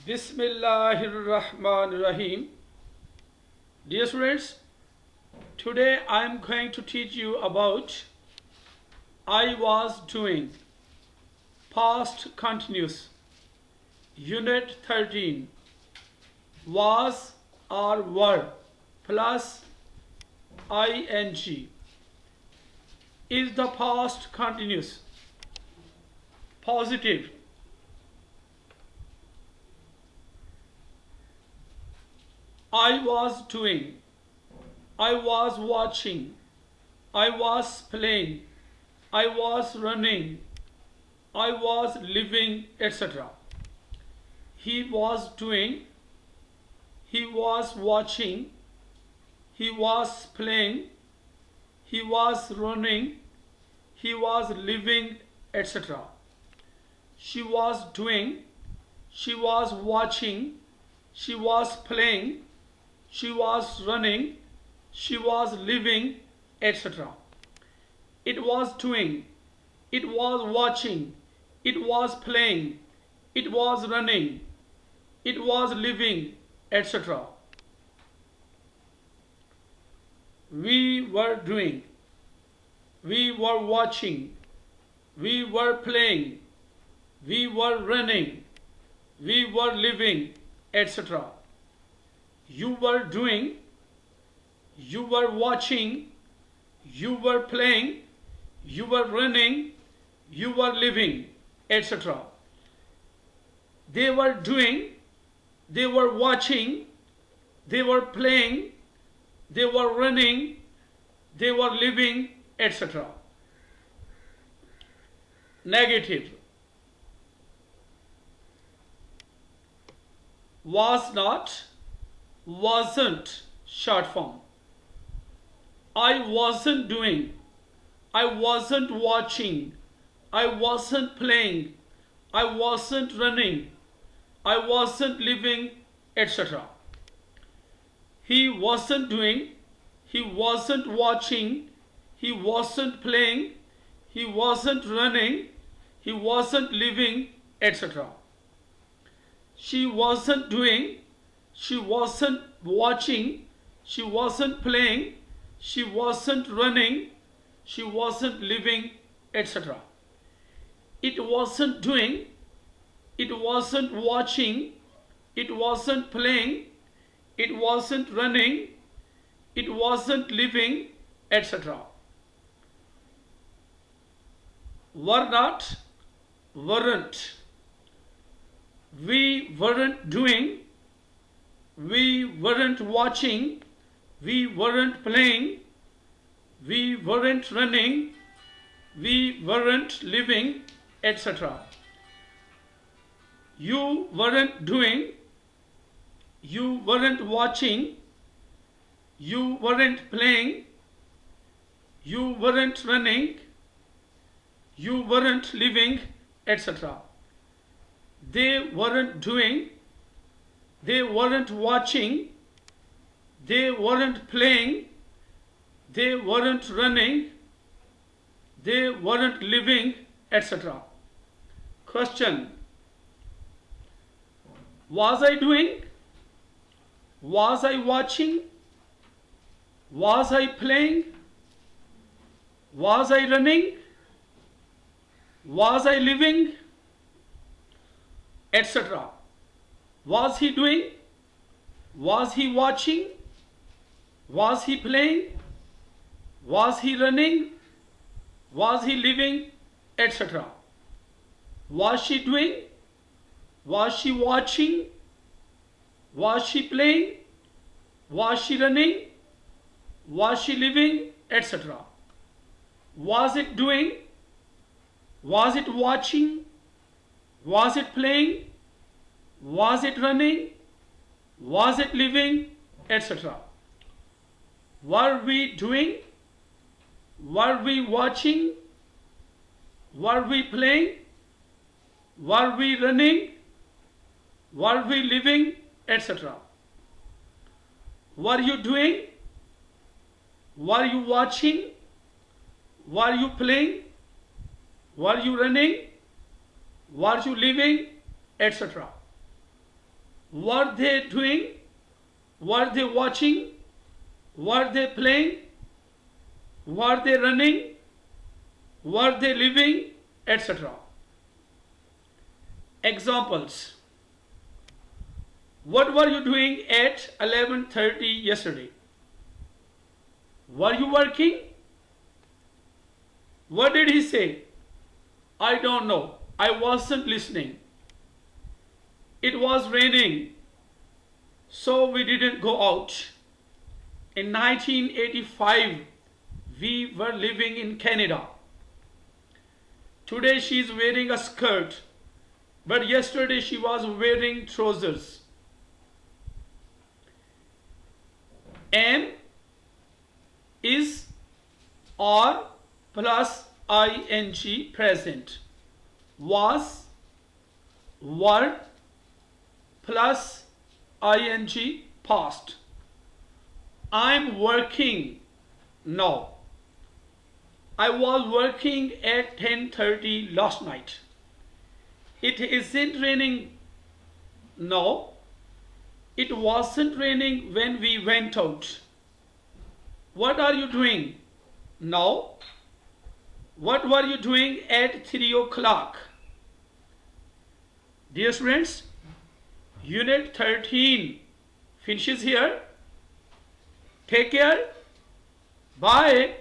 Bismillahirrahmanirrahim. Dear students, today I am going to teach you about I was doing, past continuous, unit 13, was or were plus ing. Is the past continuous? Positive. I was doing, I was watching, I was playing, I was running, I was living, etc. He was doing, he was watching, he was playing, he was running, he was living, etc. She was doing, she was watching, she was playing, she was running, she was living, etc. It was doing, it was watching, it was playing, it was running, it was living, etc. We were doing, we were watching, we were playing, we were running, we were living, etc. You were doing, you were watching, you were playing, you were running, you were living, etc. They were doing, they were watching, they were playing, they were running, they were living, etc. Negative. Was not, wasn't, short form. I wasn't doing, I wasn't watching, I wasn't playing, I wasn't running, I wasn't living, etc. He wasn't doing, he wasn't watching, he wasn't playing, he wasn't running, he wasn't living, etc. She wasn't doing, she wasn't watching, she wasn't playing, she wasn't running, she wasn't living, etc. It wasn't doing, it wasn't watching, it wasn't playing, it wasn't running, it wasn't living, etc. Were not, weren't. We weren't doing, we weren't watching, we weren't playing, we weren't running, we weren't living, etc. You weren't doing, you weren't watching, you weren't playing, you weren't running, you weren't living, etc. They weren't doing, they weren't watching, they weren't playing, they weren't running, they weren't living, etc. Question. Was I doing? Was I watching? Was I playing? Was I running? Was I living? Etc. Was he doing? Was he watching? Was he playing? Was he running? Was he living? Etc. Was she doing? Was she watching? Was she playing? Was she running? Was she living? Etc. Was it doing? Was it watching? Was it playing? Was it running? Was it living? Etc. Were we doing? Were we watching? Were we playing? Were we running? Were we living? Etc. Were you doing? Were you watching? Were you playing? Were you running? Were you living? Etc. Were they doing? Were they watching? Were they playing? Were they running? Were they living? Etc. Examples. What were you doing at 11:30 yesterday? Were you working? What did he say? I don't know. I wasn't listening. It was raining, so we didn't go out. In 1985, we were living in Canada. Today she is wearing a skirt, but yesterday she was wearing trousers. Am, is, or plus ing present. Was, were plus ing past. I'm working now. I was working at 10:30 last night. It isn't raining now. It wasn't raining when we went out. What are you doing now? What were you doing at 3 o'clock? Dear students, Unit 13 finishes here. Take care. Bye.